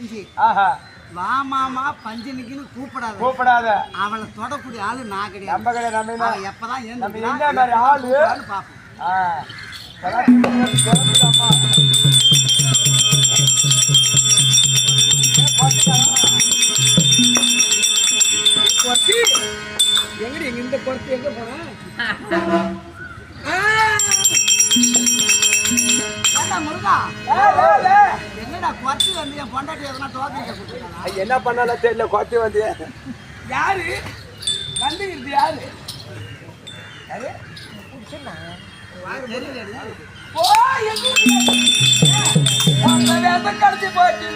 பஞ்சு. ஆஹா. வா மாமா பஞ்சனிக்குன்னு கூப்பிடாத. கூப்பிடாத. அவளை தொடக்கூடிய ஆளு நான் கிடையாது. நம்ம கிடையாது. நம்ம என்ன? எப்பதான் நம்ம என்ன மாதிரி ஆளு பாப்போம். எங்கடி எங்க இந்த குறைச்சி எங்க போறேன்? முருகா என்னடா குறைச்சி வந்து என் பொண்டாட்டி எதனா டோக்கன் என்ன பண்ணாலும் தெரியல. குறைச்சி வந்து யாரு வந்துருக்கு? யாரு கடைசி போச்சு.